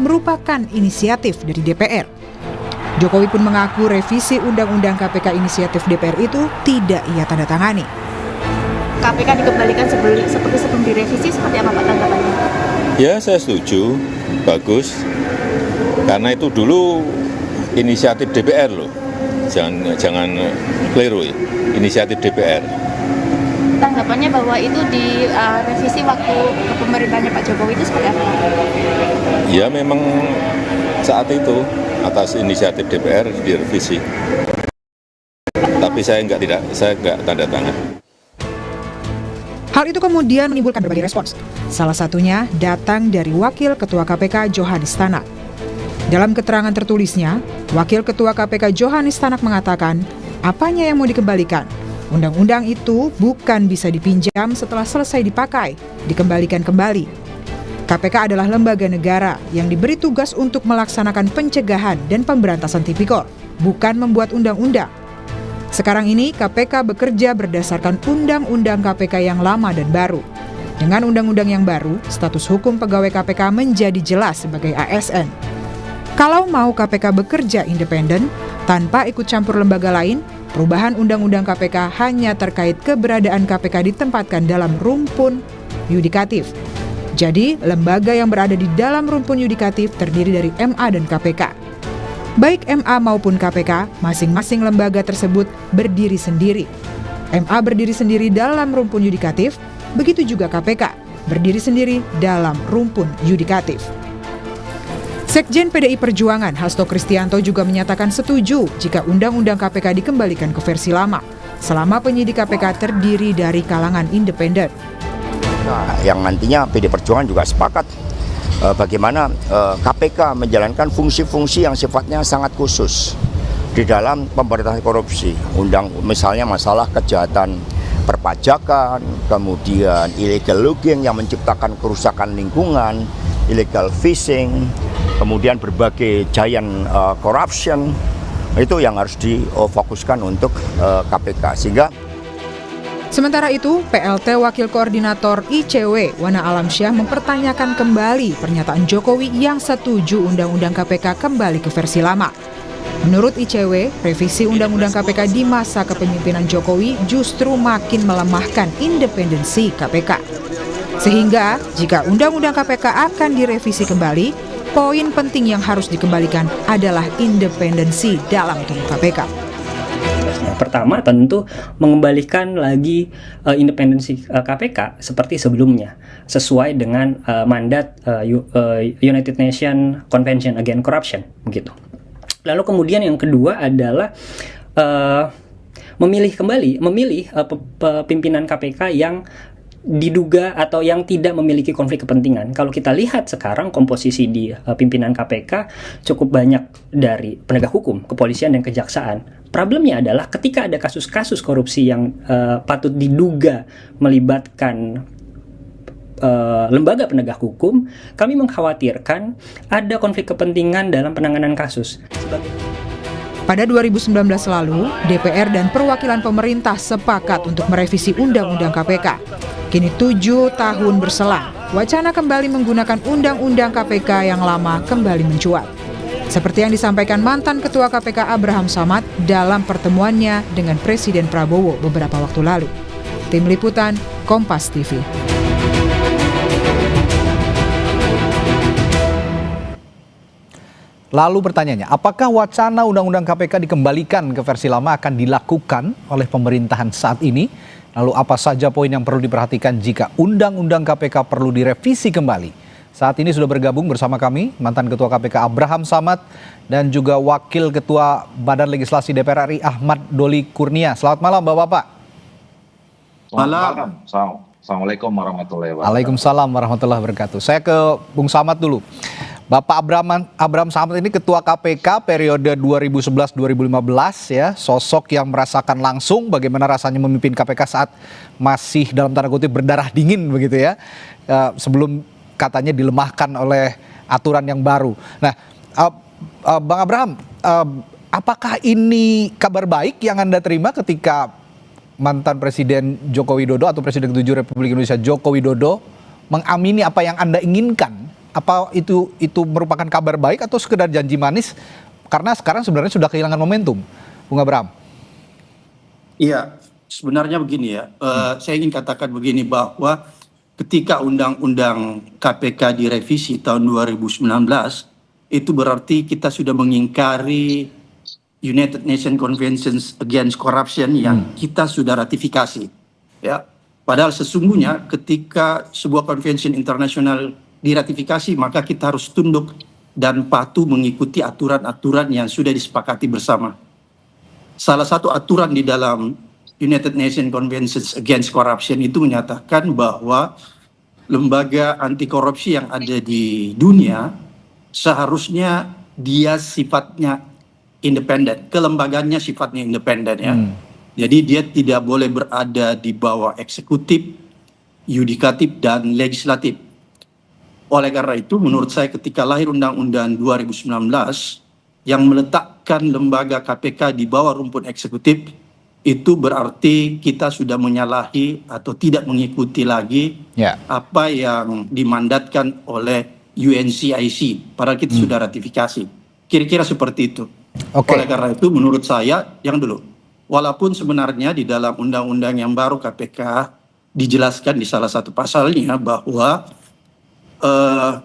merupakan inisiatif dari DPR. Jokowi pun mengaku revisi Undang-Undang KPK inisiatif DPR itu tidak ia tanda tangani. KPK dikembalikan seperti sebelum direvisi, seperti apa Pak tanggapannya? Ya, saya setuju, bagus. Karena itu dulu inisiatif DPR loh, jangan keliru ya, inisiatif DPR. Tanggapannya bahwa itu direvisi waktu kepemerintahannya Pak Jokowi itu seperti apa? Ya memang saat itu atas inisiatif DPR direvisi. Tapi saya nggak tanda tangan. Hal itu kemudian menimbulkan berbagai respons. Salah satunya datang dari Wakil Ketua KPK Johanis Tanak. Dalam keterangan tertulisnya, Wakil Ketua KPK Johanis Tanak mengatakan, apanya yang mau dikembalikan? Undang-undang itu bukan bisa dipinjam setelah selesai dipakai, dikembalikan kembali. KPK adalah lembaga negara yang diberi tugas untuk melaksanakan pencegahan dan pemberantasan tipikor, bukan membuat undang-undang. Sekarang ini KPK bekerja berdasarkan Undang-Undang KPK yang lama dan baru. Dengan undang-undang yang baru, status hukum pegawai KPK menjadi jelas sebagai ASN. Kalau mau KPK bekerja independen, tanpa ikut campur lembaga lain, perubahan Undang-Undang KPK hanya terkait keberadaan KPK ditempatkan dalam rumpun yudikatif. Jadi, lembaga yang berada di dalam rumpun yudikatif terdiri dari MA dan KPK. Baik MA maupun KPK, masing-masing lembaga tersebut berdiri sendiri. MA berdiri sendiri dalam rumpun yudikatif, begitu juga KPK berdiri sendiri dalam rumpun yudikatif. Sekjen PDI Perjuangan Hasto Kristianto juga menyatakan setuju jika Undang-Undang KPK dikembalikan ke versi lama, selama penyidik KPK terdiri dari kalangan independen. Nah, yang nantinya PDI Perjuangan juga sepakat bagaimana KPK menjalankan fungsi-fungsi yang sifatnya sangat khusus di dalam pemberantasan korupsi. Misalnya masalah kejahatan perpajakan, kemudian illegal logging yang menciptakan kerusakan lingkungan, illegal fishing, kemudian berbagai giant corruption, itu yang harus difokuskan untuk KPK. Sementara itu, PLT Wakil Koordinator ICW Wana Alamsyah mempertanyakan kembali pernyataan Jokowi yang setuju Undang-Undang KPK kembali ke versi lama. Menurut ICW, revisi Undang-Undang KPK di masa kepemimpinan Jokowi justru makin melemahkan independensi KPK. Sehingga, jika Undang-Undang KPK akan direvisi kembali, poin penting yang harus dikembalikan adalah independensi dalam tubuh KPK. Pertama tentu mengembalikan lagi independensi KPK seperti sebelumnya, sesuai dengan mandat United Nations Convention Against Corruption, begitu. Lalu kemudian yang kedua adalah memilih pimpinan KPK yang diduga atau yang tidak memiliki konflik kepentingan. Kalau kita lihat sekarang komposisi di pimpinan KPK cukup banyak dari penegak hukum, kepolisian dan kejaksaan. Problemnya adalah ketika ada kasus-kasus korupsi yang patut diduga melibatkan lembaga penegak hukum, kami mengkhawatirkan ada konflik kepentingan dalam penanganan kasus. Pada 2019 lalu, DPR dan perwakilan pemerintah sepakat untuk merevisi Undang-Undang KPK. Kini 7 tahun berselang, wacana kembali menggunakan Undang-Undang KPK yang lama kembali mencuat. Seperti yang disampaikan mantan Ketua KPK Abraham Samad dalam pertemuannya dengan Presiden Prabowo beberapa waktu lalu. Tim Liputan, Kompas TV. Lalu pertanyaannya, apakah wacana Undang-Undang KPK dikembalikan ke versi lama akan dilakukan oleh pemerintahan saat ini? Lalu apa saja poin yang perlu diperhatikan jika Undang-Undang KPK perlu direvisi kembali? Saat ini sudah bergabung bersama kami mantan Ketua KPK Abraham Samad dan juga Wakil Ketua Badan Legislasi DPR RI Ahmad Doli Kurnia. Selamat malam Bapak-Bapak. Selamat malam. Assalamualaikum warahmatullahi wabarakatuh. Waalaikumsalam warahmatullahi wabarakatuh. Saya ke Bung Samad dulu. Bapak Abraham Samad ini Ketua KPK periode 2011-2015 ya, sosok yang merasakan langsung bagaimana rasanya memimpin KPK saat masih dalam tanda kutip berdarah dingin begitu ya, sebelum katanya dilemahkan oleh aturan yang baru. Nah, Bang Abraham, apakah ini kabar baik yang Anda terima ketika mantan Presiden Joko Widodo atau Presiden ke-7 Republik Indonesia Joko Widodo mengamini apa yang Anda inginkan Apa itu merupakan kabar baik atau sekedar janji manis? Karena sekarang sebenarnya sudah kehilangan momentum, Bung Abraham. Iya, sebenarnya begini ya. Saya ingin katakan begini bahwa ketika Undang-Undang KPK direvisi tahun 2019, itu berarti kita sudah mengingkari United Nations Convention Against Corruption yang kita sudah ratifikasi. Ya, padahal sesungguhnya ketika sebuah konvensi internasional diratifikasi, maka kita harus tunduk dan patuh mengikuti aturan-aturan yang sudah disepakati bersama. Salah satu aturan di dalam United Nations Convention Against Corruption itu menyatakan bahwa lembaga anti korupsi yang ada di dunia seharusnya dia sifatnya independen, kelembagaannya sifatnya independen ya. Jadi dia tidak boleh berada di bawah eksekutif, yudikatif dan legislatif. Oleh karena itu menurut saya ketika lahir Undang-Undang 2019 yang meletakkan lembaga KPK di bawah rumpun eksekutif, itu berarti kita sudah menyalahi atau tidak mengikuti lagi apa yang dimandatkan oleh UNCIC, padahal kita sudah ratifikasi. Kira-kira seperti itu. Oleh karena itu menurut saya, yang dulu, walaupun sebenarnya di dalam undang-undang yang baru KPK dijelaskan di salah satu pasalnya bahwa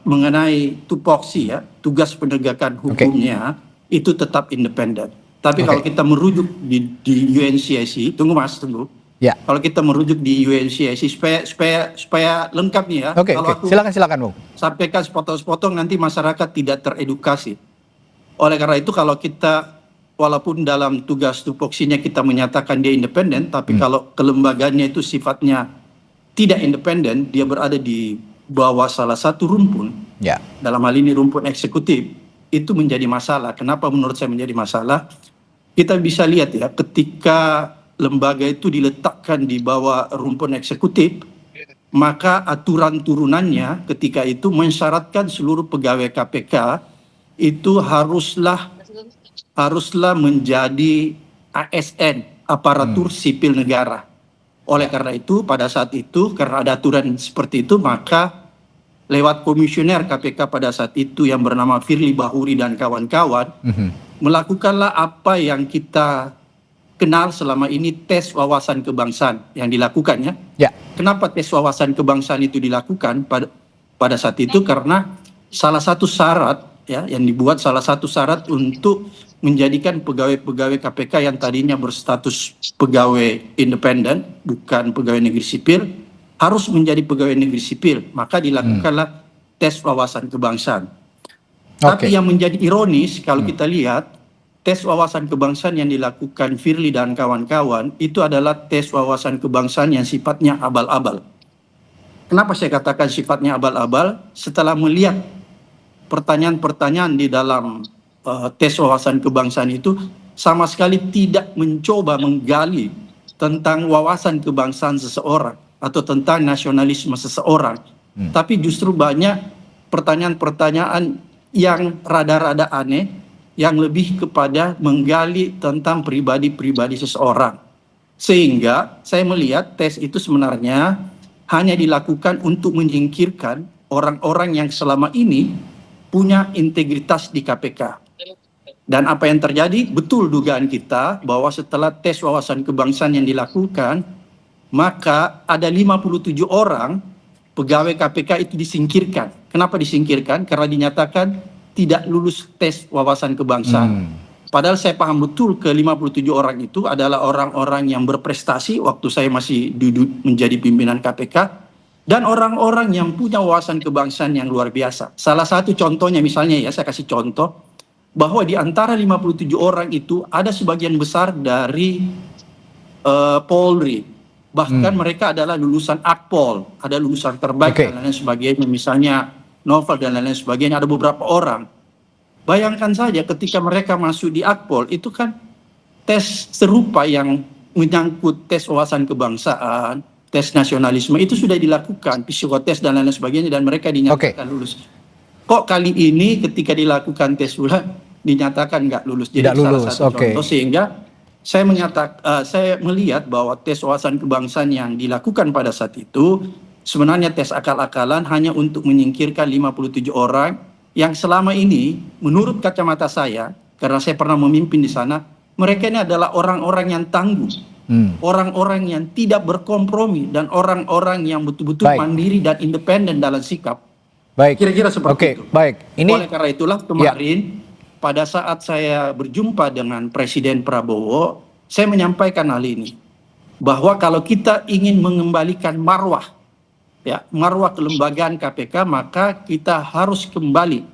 mengenai tupoksi ya, tugas penegakan hukumnya itu tetap independen. Tapi kalau kita merujuk di UNCIC, tunggu. Ya. Kalau kita merujuk di UNCIC supaya lengkap nih ya. Silakan Bung. Sampaikan sepotong-sepotong nanti masyarakat tidak teredukasi. Oleh karena itu kalau kita walaupun dalam tugas tupoksinya kita menyatakan dia independen, tapi kalau kelembagaannya itu sifatnya tidak independen, dia berada di bawah salah satu rumpun. Dalam hal ini rumpun eksekutif, itu menjadi masalah. Kenapa menurut saya menjadi masalah? Kita bisa lihat ya, ketika lembaga itu diletakkan di bawah rumpun eksekutif, maka aturan turunannya ketika itu mensyaratkan seluruh pegawai KPK itu haruslah menjadi ASN, aparatur sipil negara. Oleh karena itu pada saat itu karena ada aturan seperti itu, maka lewat komisioner KPK pada saat itu yang bernama Firly Bahuri dan kawan-kawan melakukanlah apa yang kita kenal selama ini, tes wawasan kebangsaan yang dilakukan ya. Kenapa tes wawasan kebangsaan itu dilakukan pada saat itu? Karena salah satu syarat ya yang dibuat, salah satu syarat untuk menjadikan pegawai-pegawai KPK yang tadinya berstatus pegawai independen, bukan pegawai negeri sipil, harus menjadi pegawai negeri sipil. Maka dilakukanlah tes wawasan kebangsaan. Tapi yang menjadi ironis kalau kita lihat, tes wawasan kebangsaan yang dilakukan Firly dan kawan-kawan itu adalah tes wawasan kebangsaan yang sifatnya abal-abal. Kenapa saya katakan sifatnya abal-abal? Setelah melihat pertanyaan-pertanyaan di dalam tes wawasan kebangsaan itu sama sekali tidak mencoba menggali tentang wawasan kebangsaan seseorang atau tentang nasionalisme seseorang. Tapi justru banyak pertanyaan-pertanyaan yang rada-rada aneh, yang lebih kepada menggali tentang pribadi-pribadi seseorang. Sehingga saya melihat tes itu sebenarnya hanya dilakukan untuk menyingkirkan orang-orang yang selama ini punya integritas di KPK. Dan apa yang terjadi, betul dugaan kita bahwa setelah tes wawasan kebangsaan yang dilakukan, maka ada 57 orang pegawai KPK itu disingkirkan. Kenapa disingkirkan? Karena dinyatakan tidak lulus tes wawasan kebangsaan. Padahal saya paham betul ke 57 orang itu adalah orang-orang yang berprestasi waktu saya masih duduk menjadi pimpinan KPK, dan orang-orang yang punya wawasan kebangsaan yang luar biasa. Salah satu contohnya misalnya ya, saya kasih contoh, bahwa di antara 57 orang itu ada sebagian besar dari Polri. Bahkan mereka adalah lulusan Akpol, ada lulusan terbaik dan lain sebagainya, misalnya Novel dan lain sebagainya, ada beberapa orang. Bayangkan saja ketika mereka masuk di Akpol, itu kan tes serupa yang menyangkut tes wawasan kebangsaan, tes nasionalisme, itu sudah dilakukan, psikotes dan lain sebagainya, dan mereka dinyatakan lulus. Kok kali ini ketika dilakukan tes ulang, dinyatakan nggak lulus. Jadi salah satu contoh, sehingga saya melihat bahwa tes wawasan kebangsaan yang dilakukan pada saat itu sebenarnya tes akal-akalan hanya untuk menyingkirkan 57 orang yang selama ini menurut kacamata saya, karena saya pernah memimpin di sana, mereka ini adalah orang-orang yang tangguh, orang-orang yang tidak berkompromi, dan orang-orang yang betul-betul mandiri dan independen dalam sikap. Kira-kira seperti itu. Oleh karena itulah kemarin pada saat saya berjumpa dengan Presiden Prabowo, saya menyampaikan hal ini, bahwa kalau kita ingin mengembalikan marwah kelembagaan KPK, maka kita harus kembali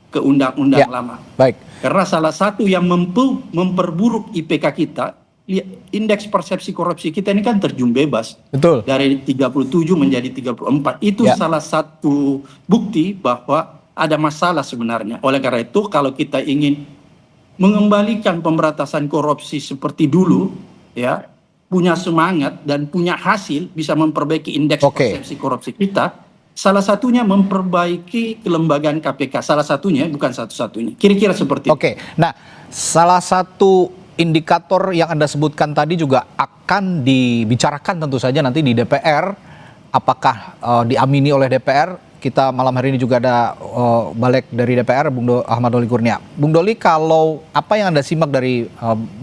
ke undang-undang lama. Karena salah satu yang memperburuk IPK kita, indeks persepsi korupsi kita ini kan terjun bebas. Dari 37 menjadi 34. Itu salah satu bukti bahwa ada masalah sebenarnya. Oleh karena itu, kalau kita ingin mengembalikan pemberantasan korupsi seperti dulu, punya semangat dan punya hasil, bisa memperbaiki indeks persepsi korupsi kita, salah satunya memperbaiki kelembagaan KPK. Salah satunya, bukan satu-satunya. Kira-kira seperti itu. Nah, salah satu indikator yang Anda sebutkan tadi juga akan dibicarakan tentu saja nanti di DPR. Apakah diamini oleh DPR? Kita malam hari ini juga ada balik dari DPR, Bung Ahmad Doli Kurnia. Bung Doli, kalau apa yang Anda simak dari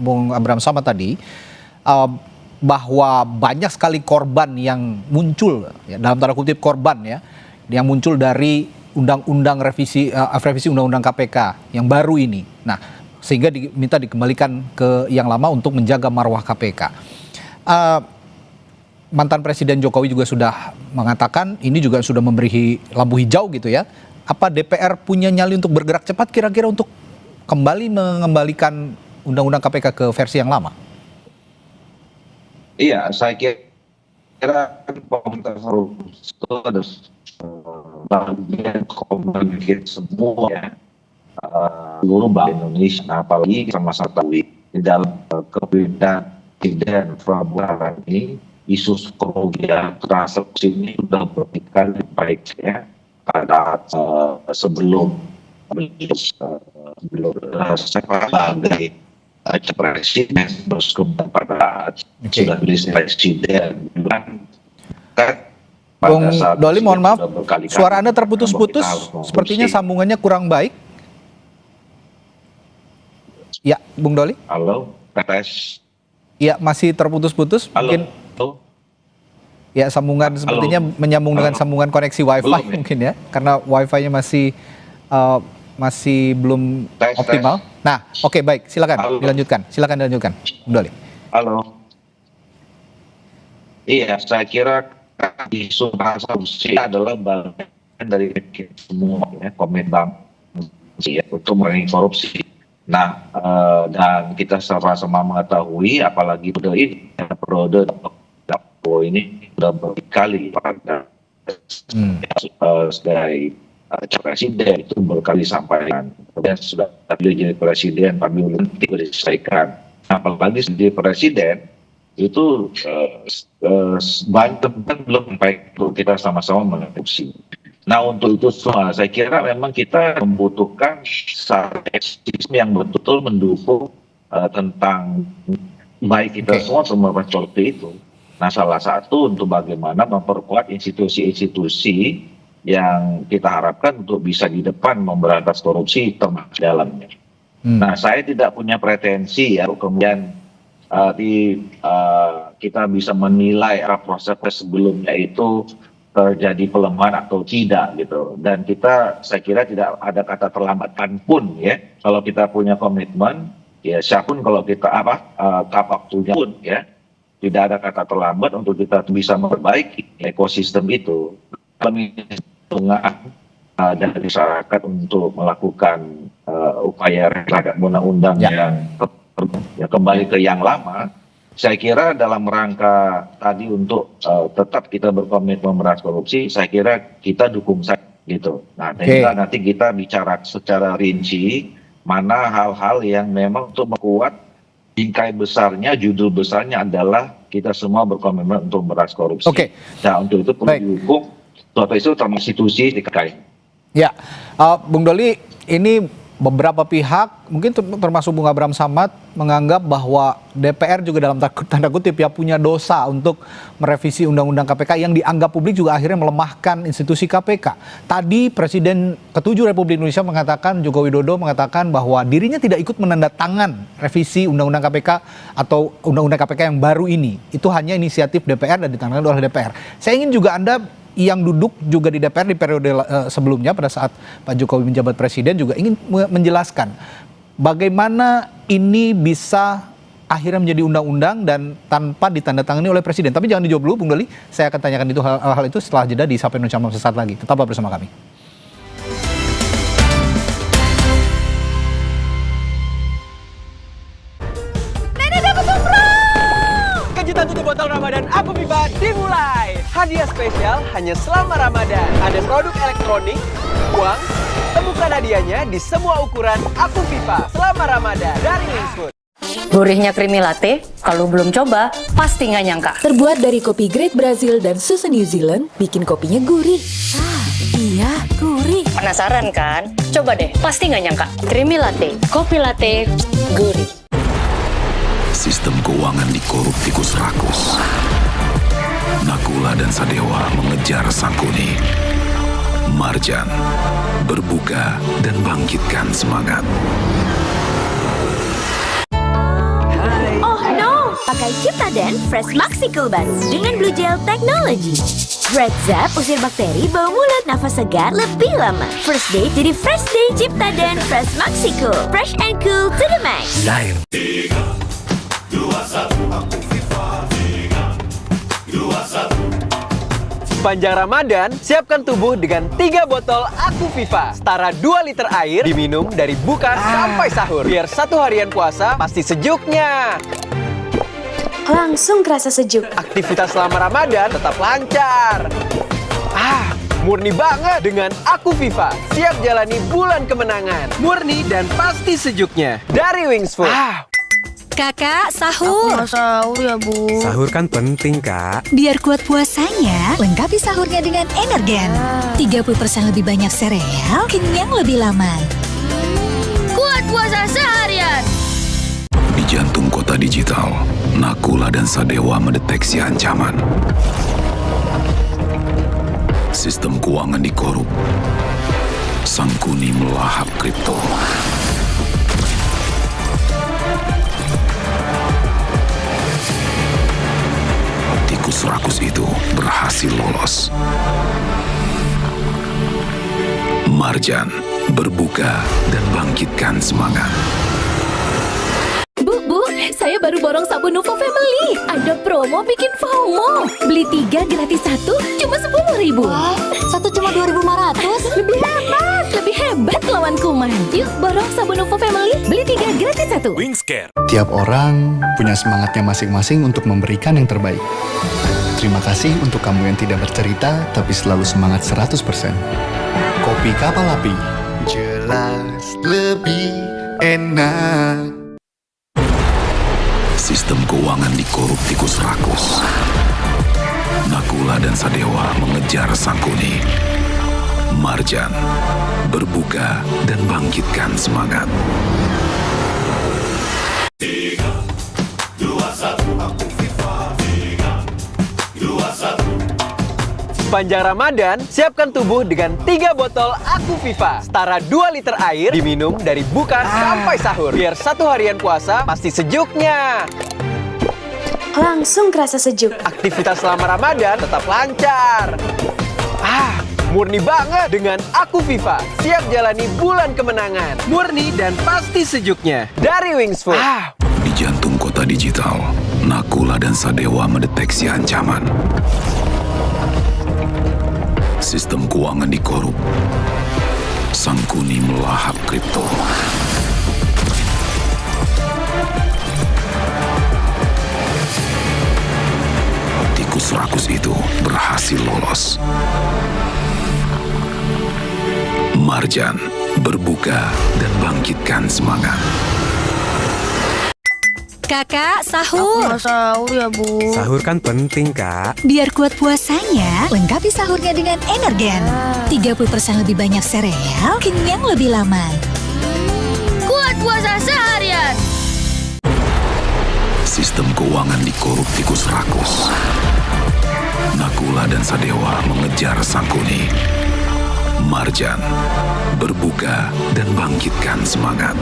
Bung Abraham Samad tadi, bahwa banyak sekali korban yang muncul, dalam tanda kutip korban yang muncul dari undang-undang revisi undang-undang KPK yang baru ini. Nah, sehingga diminta dikembalikan ke yang lama untuk menjaga marwah KPK. Mantan Presiden Jokowi juga sudah mengatakan ini juga sudah memberi lampu hijau gitu ya. Apa DPR punya nyali untuk bergerak cepat kira-kira untuk kembali mengembalikan undang-undang KPK ke versi yang lama? Iya, saya kira pemerintah itu ada bagian komunikasi semua seluruh Bank Indonesia, apalagi sama-sama tahu di dalam kepemimpinan Presiden Prabowo ini, isu kerugian transaksi ini sudah berkali baik pada sebelum sebagai presiden, terus kemudian pada sudah pilih presiden, Bung Doli, mohon maaf, suara Anda terputus-putus, sepertinya sambungannya kurang baik. Ya, Bung Doli. Halo, tes. Ya, masih terputus-putus. Mungkin. Ya, sambungan sepertinya menyambung dengan sambungan koneksi WiFi mungkin ya, karena WiFi-nya masih belum optimal. Nah, oke, baik, silakan dilanjutkan. Silakan dilanjutkan, Bung Doli. Halo. Iya, saya kira isu transaksi adalah bagian dari semua komitmen untuk mengurangi korupsi. Nah, dan kita sama-sama mengetahui, apalagi periode ini sudah berkali pada dari presiden itu berkali sampaikan, kemudian sudah jadi presiden tapi belum diselesaikan. Apalagi jadi presiden itu banyak belum baik untuk kita sama-sama mengadopsi. Nah, untuk itu semua saya kira memang kita membutuhkan sistem yang betul-betul mendukung tentang baik kita semua seperti itu. Nah, salah satu untuk bagaimana memperkuat institusi-institusi yang kita harapkan untuk bisa di depan memberantas korupsi termasuk dalamnya. Nah, saya tidak punya pretensi kemudian kita bisa menilai proses sebelumnya itu terjadi pelemahan atau tidak gitu. Dan saya kira tidak ada kata terlambatkan pun kalau kita punya komitmen siapapun kalau kita waktunya pun tidak ada kata terlambat untuk kita bisa memperbaiki ekosistem itu. Dari masyarakat untuk melakukan upaya terhadap undang-undang yang kembali ke yang lama. Saya kira dalam rangka tadi untuk tetap kita berkomitmen memberantas korupsi, saya kira kita dukung gitu. Nah, nanti kita bicara secara rinci mana hal-hal yang memang untuk memperkuat bingkai besarnya, judul besarnya adalah kita semua berkomitmen untuk memberantas korupsi. Nah, untuk itu perlu didukung, itu termasuk institusi dikaitkan. Ya, Bung Doli, ini beberapa pihak, mungkin termasuk Bung Abraham Samad, menganggap bahwa DPR juga dalam tanda kutip ya punya dosa untuk merevisi Undang-Undang KPK yang dianggap publik juga akhirnya melemahkan institusi KPK. Tadi Presiden ke-7 Republik Indonesia mengatakan, Joko Widodo mengatakan bahwa dirinya tidak ikut menandatangan revisi Undang-Undang KPK atau Undang-Undang KPK yang baru ini. Itu hanya inisiatif DPR dan ditangani oleh DPR. Saya ingin juga Anda yang duduk juga di DPR di periode sebelumnya pada saat Pak Jokowi menjabat presiden juga ingin menjelaskan bagaimana ini bisa akhirnya menjadi undang-undang dan tanpa ditandatangani oleh presiden. Tapi jangan dijawab dulu Bung Doli, saya akan tanyakan itu hal-hal itu setelah jeda di Sapa Indonesia Malam sesaat lagi. Tetaplah bersama kami. Kejutan tutup botol Ramadan Aku Viva dimulai. Hadiah spesial hanya selama Ramadan. Ada produk elektronik, uang, temukan hadiahnya di semua ukuran Aku Viva selama Ramadan dari Wingsfood. Gurihnya creamy latte, kalau belum coba, pasti nggak nyangka. Terbuat dari kopi Great Brazil dan susu New Zealand, bikin kopinya gurih. Iya, gurih. Penasaran kan? Coba deh, pasti nggak nyangka. Creamy latte, kopi latte, gurih. Sistem keuangan dikorup tikus rakus. Nakula dan Sadewa mengejar Sangkuni. Marjan berbuka dan bangkitkan semangat. Oh no! Pakai Ciptaden Fresh Maxi Cool Buzz dengan Blue Gel Technology. Red Zap usir bakteri, bau mulut, nafas segar lebih lama. First day jadi fresh day. Ciptaden Fresh Maxi Cool. Fresh and cool to the max. Lain. 3, 2, 1, Aku Viva. 3, 2, 1. Sepanjang Ramadan, siapkan tubuh dengan 3 botol Aku Viva. Setara 2 liter air diminum dari buka sampai sahur. Biar satu harian puasa pasti sejuknya. Langsung kerasa sejuk. Aktivitas selama Ramadan tetap lancar. Murni banget dengan Aku Viva. Siap jalani bulan kemenangan. Murni dan pasti sejuknya. Dari Wingsfood. Kakak, sahur. Aku mau sahur ya, Bu. Sahur kan penting, Kak. Biar kuat puasanya, lengkapi sahurnya dengan Energen. 30% lebih banyak sereal, kenyang lebih lama. Kuat puasa seharian. Di jantung kota digital, Nakula dan Sadewa mendeteksi ancaman. Sistem keuangan dikorup. Sangkuni melahap kripto. Tikus rakus itu berhasil lolos. Marjan berbuka dan bangkitkan semangat. Bu, saya baru borong sabun Nuvo Family. Ada promo bikin FOMO. Beli 3 gratis 1, cuma 10.000. Satu cuma 2.500. Lebih hebat lawan kuman. Yuk borong sabun Nuvo Family, beli 3 gratis 1. Wingscare. Tiap orang punya semangatnya masing-masing untuk memberikan yang terbaik. Terima kasih untuk kamu yang tidak bercerita, tapi selalu semangat 100%. Kopi Kapal Api. Jelas lebih enak. Sistem keuangan dikorup tikus rakus. Nakula dan Sadewa mengejar Sangkuni. Marjan berbuka dan bangkitkan semangat. 3, 2, 1, Aku Viva. 3, 2, 1. Sepanjang Ramadan, siapkan tubuh dengan 3 botol Aku Viva. Setara 2 liter air diminum dari buka sampai sahur. Biar satu harian puasa pasti sejuknya. Langsung kerasa sejuk. Aktivitas selama Ramadan tetap lancar. Murni banget dengan Aku Viva. Siap jalani bulan kemenangan. Murni dan pasti sejuknya. Dari Wingsfood. Di jantung kota digital, Nakula dan Sadewa mendeteksi ancaman. Sistem keuangan dikorup. Sangkuni melahap kripto. Tikus rakus itu berhasil lolos. Marjan berbuka dan bangkitkan semangat. Kakak, sahur. Aku mau sahur ya, Bu. Sahur kan penting, Kak. Biar kuat puasanya, lengkapi sahurnya dengan Energen. 30% lebih banyak sereal, kenyang lebih lama. puasa seharian. Sistem keuangan dikorup tikus rakus. Nakula dan Sadewa mengejar Sangkuni. Marjan berbuka dan bangkitkan semangat.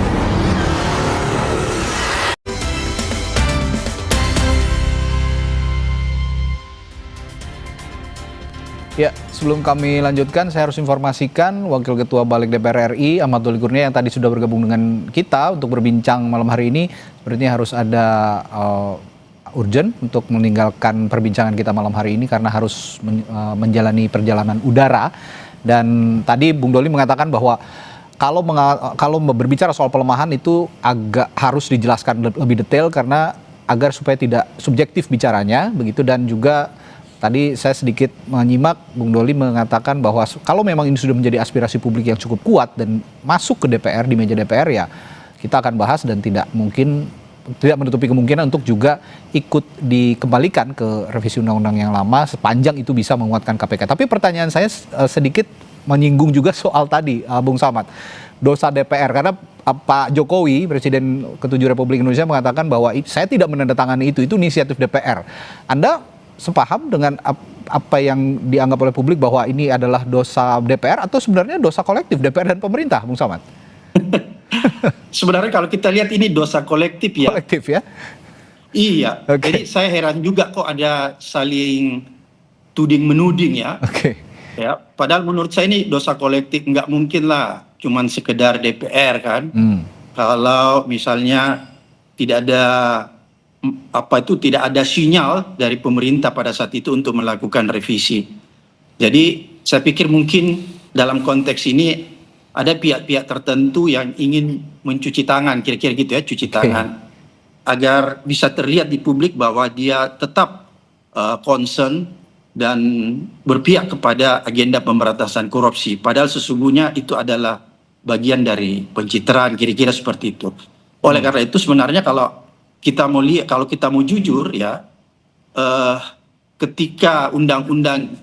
Ya, sebelum kami lanjutkan, saya harus informasikan Wakil Ketua Balik DPR RI, Ahmad Doli Kurnia, yang tadi sudah bergabung dengan kita untuk berbincang malam hari ini, sepertinya harus ada urgent untuk meninggalkan perbincangan kita malam hari ini karena harus menjalani perjalanan udara. Dan tadi Bung Doli mengatakan bahwa kalau berbicara soal pelemahan itu agak harus dijelaskan lebih detail karena agar supaya tidak subjektif bicaranya, begitu. Dan juga tadi saya sedikit menyimak Bung Doli mengatakan bahwa kalau memang ini sudah menjadi aspirasi publik yang cukup kuat dan masuk ke DPR, di meja DPR, ya kita akan bahas dan tidak menutupi kemungkinan untuk juga ikut dikembalikan ke revisi undang-undang yang lama sepanjang itu bisa menguatkan KPK. Tapi pertanyaan saya sedikit menyinggung juga soal tadi, Bung Samad, dosa DPR, karena Pak Jokowi, Presiden ke-7 Republik Indonesia, mengatakan bahwa saya tidak menandatangani itu inisiatif DPR. Anda sepaham dengan apa yang dianggap oleh publik bahwa ini adalah dosa DPR atau sebenarnya dosa kolektif DPR dan pemerintah, Bung Samad? Sebenarnya kalau kita lihat ini dosa kolektif ya. Kolektif ya? Iya. Okay. Jadi saya heran juga kok ada saling tuding-menuding ya. Oke. Ya, padahal menurut saya ini dosa kolektif, nggak mungkin lah cuman sekedar DPR kan. Kalau misalnya tidak ada sinyal dari pemerintah pada saat itu untuk melakukan revisi. Jadi saya pikir mungkin dalam konteks ini ada pihak-pihak tertentu yang ingin mencuci tangan, kira-kira gitu ya, cuci tangan, agar bisa terlihat di publik bahwa dia tetap concern dan berpihak kepada agenda pemberantasan korupsi. Padahal sesungguhnya itu adalah bagian dari pencitraan, kira-kira seperti itu. Oleh karena itu sebenarnya kalau kita mau jujur ya, ketika undang-undang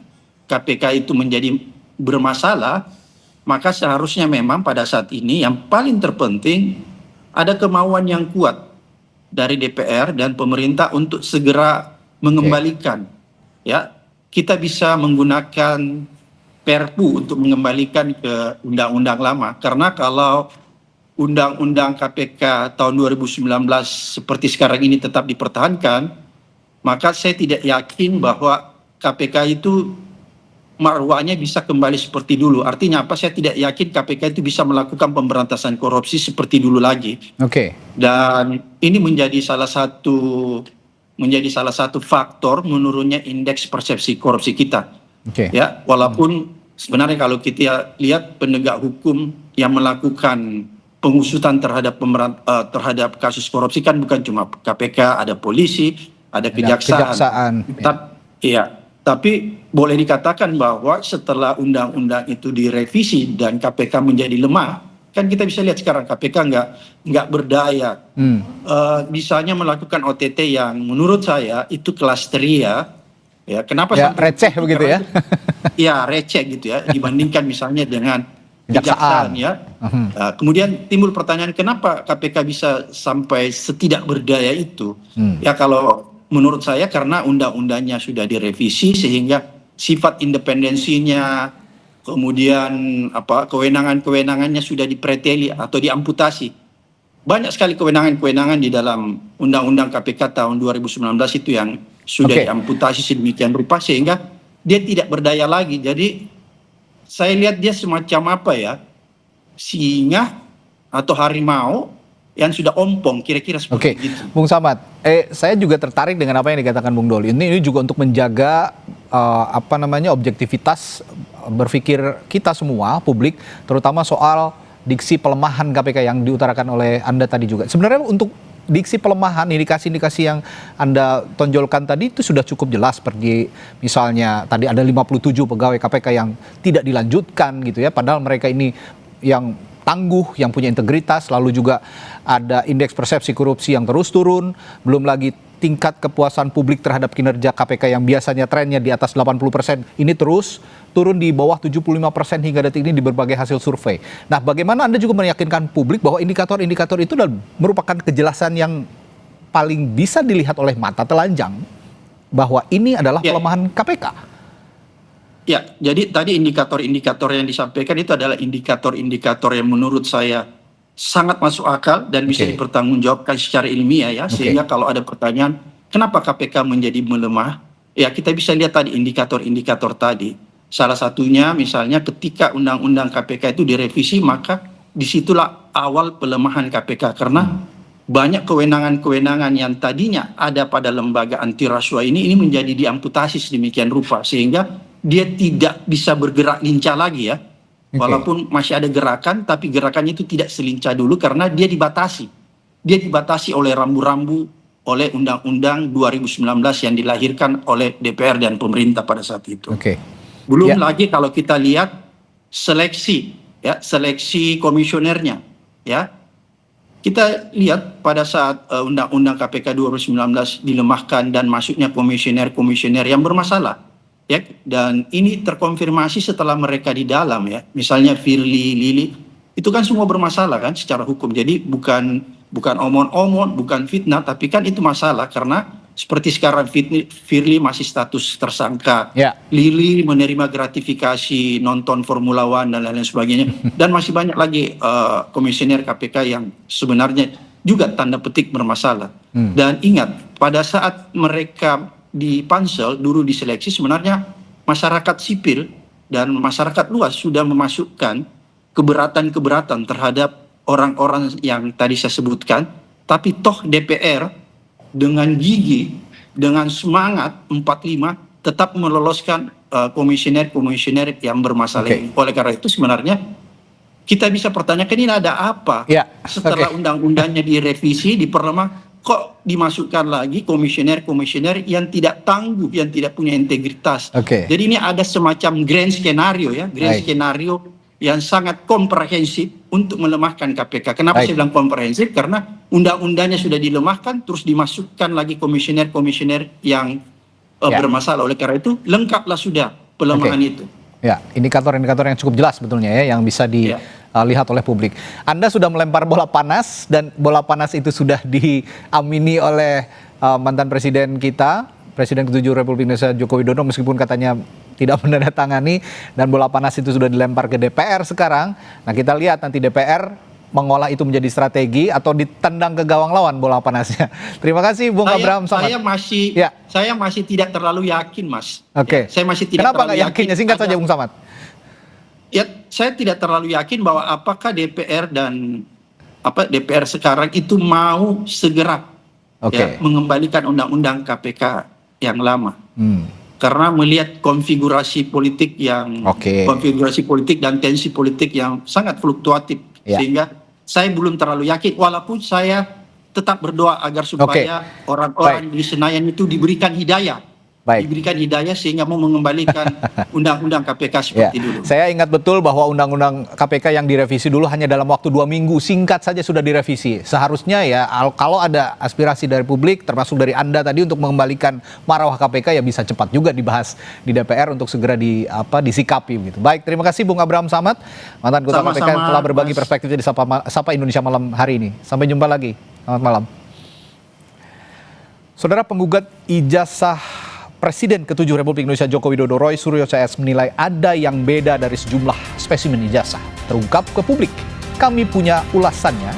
KPK itu menjadi bermasalah, maka seharusnya memang pada saat ini yang paling terpenting ada kemauan yang kuat dari DPR dan pemerintah untuk segera mengembalikan. Ya, kita bisa menggunakan Perpu untuk mengembalikan ke undang-undang lama, karena kalau Undang-Undang KPK tahun 2019 seperti sekarang ini tetap dipertahankan, maka saya tidak yakin bahwa KPK itu marwahnya bisa kembali seperti dulu. Artinya apa? Saya tidak yakin KPK itu bisa melakukan pemberantasan korupsi seperti dulu lagi. Oke. Dan ini menjadi salah satu faktor menurunnya indeks persepsi korupsi kita. Oke. Ya, walaupun sebenarnya kalau kita lihat penegak hukum yang melakukan pengusutan terhadap kasus korupsi kan bukan cuma KPK, ada polisi, ada kejaksaan. Tapi boleh dikatakan bahwa setelah undang-undang itu direvisi dan KPK menjadi lemah, kan kita bisa lihat sekarang KPK nggak berdaya. Misalnya melakukan OTT yang menurut saya itu kelas tria. Ya, kenapa receh begitu ya? Ya, receh gitu ya, dibandingkan misalnya dengan kejaksaan ya. Kemudian timbul pertanyaan, kenapa KPK bisa sampai setidak berdaya itu? Ya, kalau menurut saya karena undang-undangnya sudah direvisi sehingga sifat independensinya, kemudian kewenangan-kewenangannya sudah dipreteli atau diamputasi. Banyak sekali kewenangan-kewenangan di dalam Undang-Undang KPK tahun 2019 itu yang sudah diamputasi sedemikian rupa sehingga dia tidak berdaya lagi. Jadi saya lihat dia semacam singa atau harimau yang sudah ompong, kira-kira seperti itu. Bung Samad, saya juga tertarik dengan apa yang dikatakan Bung Doli. Ini juga untuk menjaga objektivitas berpikir kita semua, publik, terutama soal diksi pelemahan KPK yang diutarakan oleh Anda tadi juga. Sebenarnya untuk diksi pelemahan, indikasi-indikasi yang Anda tonjolkan tadi itu sudah cukup jelas, seperti misalnya tadi ada 57 pegawai KPK yang tidak dilanjutkan gitu ya, padahal mereka ini yang tangguh, yang punya integritas, lalu juga ada indeks persepsi korupsi yang terus turun, belum lagi tingkat kepuasan publik terhadap kinerja KPK yang biasanya trennya di atas 80%, ini terus turun di bawah 75% hingga detik ini di berbagai hasil survei. Nah, bagaimana Anda juga meyakinkan publik bahwa indikator-indikator itu merupakan kejelasan yang paling bisa dilihat oleh mata telanjang bahwa ini adalah pelemahan KPK? Ya, jadi tadi indikator-indikator yang disampaikan itu adalah indikator-indikator yang menurut saya sangat masuk akal dan bisa dipertanggungjawabkan secara ilmiah ya. Sehingga kalau ada pertanyaan, kenapa KPK menjadi melemah? Ya, kita bisa lihat tadi indikator-indikator tadi. Salah satunya misalnya ketika Undang-Undang KPK itu direvisi, maka disitulah awal pelemahan KPK. Karena banyak kewenangan-kewenangan yang tadinya ada pada lembaga anti rasuah ini menjadi diamputasi sedemikian rupa. Sehingga dia tidak bisa bergerak lincah lagi ya. Walaupun masih ada gerakan, tapi gerakannya itu tidak selincah dulu karena dia dibatasi. Dia dibatasi oleh rambu-rambu, oleh Undang-Undang 2019 yang dilahirkan oleh DPR dan pemerintah pada saat itu. Belum lagi kalau kita lihat seleksi, ya, seleksi komisionernya, ya. Kita lihat pada saat Undang-Undang KPK 2019 dilemahkan dan masuknya komisioner-komisioner yang bermasalah. Ya, dan ini terkonfirmasi setelah mereka di dalam ya, misalnya Firly, Lili, itu kan semua bermasalah kan secara hukum. Jadi bukan omon-omon, bukan fitnah, tapi kan itu masalah karena seperti sekarang Firly masih status tersangka, Lili menerima gratifikasi nonton Formula One dan lain-lain sebagainya, dan masih banyak lagi komisioner KPK yang sebenarnya juga tanda petik bermasalah. Dan ingat, pada saat mereka di pansel dulu diseleksi, sebenarnya masyarakat sipil dan masyarakat luas sudah memasukkan keberatan-keberatan terhadap orang-orang yang tadi saya sebutkan, tapi toh DPR dengan gigi, dengan semangat 45 tetap meloloskan komisioner-komisioner yang bermasalah ini. Oleh karena itu sebenarnya kita bisa pertanyakan ini ada apa setelah undang-undangnya direvisi, diperlemah, kok dimasukkan lagi komisioner-komisioner yang tidak tangguh, yang tidak punya integritas. Jadi ini ada semacam grand skenario ya, grand skenario yang sangat komprehensif untuk melemahkan KPK. Kenapa saya bilang komprehensif? Karena undang-undangnya sudah dilemahkan, terus dimasukkan lagi komisioner-komisioner yang bermasalah. Oleh karena itu lengkaplah sudah pelemahan itu. Ya, indikator-indikator yang cukup jelas sebetulnya ya, yang bisa dilihat oleh publik. Anda sudah melempar bola panas, dan bola panas itu sudah diamini oleh mantan presiden kita, Presiden ke-7 Republik Indonesia Joko Widodo, meskipun katanya tidak menandatangani, dan bola panas itu sudah dilempar ke DPR sekarang. Nah, kita lihat nanti DPR mengolah itu menjadi strategi atau ditendang ke gawang lawan bola panasnya. Terima kasih Bung Abraham Samad. Saya masih tidak terlalu yakin, Mas. Saya masih tidak. Kenapa nggak yakinnya? Singkat saja Bung Samad. Ya, saya tidak terlalu yakin bahwa apakah DPR dan DPR sekarang itu mau segera mengembalikan undang-undang KPK yang lama. Karena melihat konfigurasi politik dan tensi politik yang sangat fluktuatif, sehingga saya belum terlalu yakin, walaupun saya tetap berdoa agar supaya orang-orang di Senayan itu diberikan hidayah. Diberikan hidayah sehingga mau mengembalikan undang-undang KPK seperti dulu. Saya ingat betul bahwa undang-undang KPK yang direvisi dulu hanya dalam waktu 2 minggu, singkat saja sudah direvisi. Seharusnya ya kalau ada aspirasi dari publik, termasuk dari Anda tadi untuk mengembalikan marwah KPK, ya bisa cepat juga dibahas di DPR untuk segera disikapi gitu. Baik, terima kasih Bung Abraham Samad, mantan Ketua KPK, telah berbagi perspektifnya di Sapa Indonesia Malam hari ini. Sampai jumpa lagi. Selamat malam. Saudara, penggugat ijazah Presiden ke-7 Republik Indonesia Joko Widodo, Roy Suryo CS, menilai ada yang beda dari sejumlah spesimen ijazah terungkap ke publik. Kami punya ulasannya,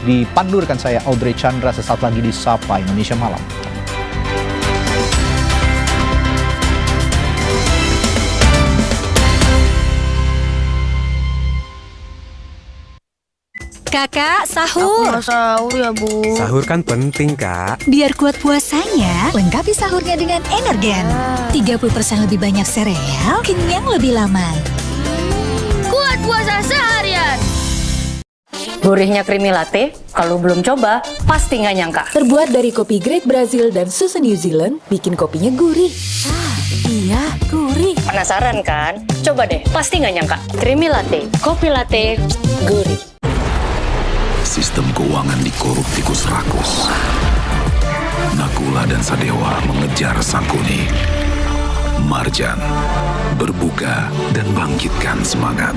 dipandu rekan saya Audrey Chandra sesaat lagi di Sapa Indonesia Malam. Kakak, sahur. Aku sahur ya, Bu. Sahur kan penting, Kak. Biar kuat puasanya, lengkapi sahurnya dengan Energen. 30% lebih banyak sereal, kenyang lebih lama. Kuat puasa seharian. Gurihnya creamy latte, kalau belum coba, pasti nggak nyangka. Terbuat dari kopi Great Brazil dan susu New Zealand, bikin kopinya gurih. Iya, gurih. Penasaran kan? Coba deh, pasti nggak nyangka. Creamy latte, kopi latte, gurih. Sistem keuangan dikorup tikus rakus. Nakula dan Sadewa mengejar Sangkuni. Marjan, berbuka dan bangkitkan semangat.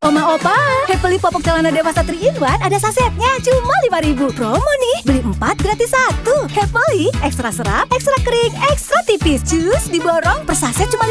Oma Opa, Happily Popok Celana Dewasa 3-in-1 ada sasetnya cuma 5.000. Promo nih, beli 4 gratis 1. Happily, ekstra serap, ekstra kering, ekstra tipis. Cus, diborong per saset cuma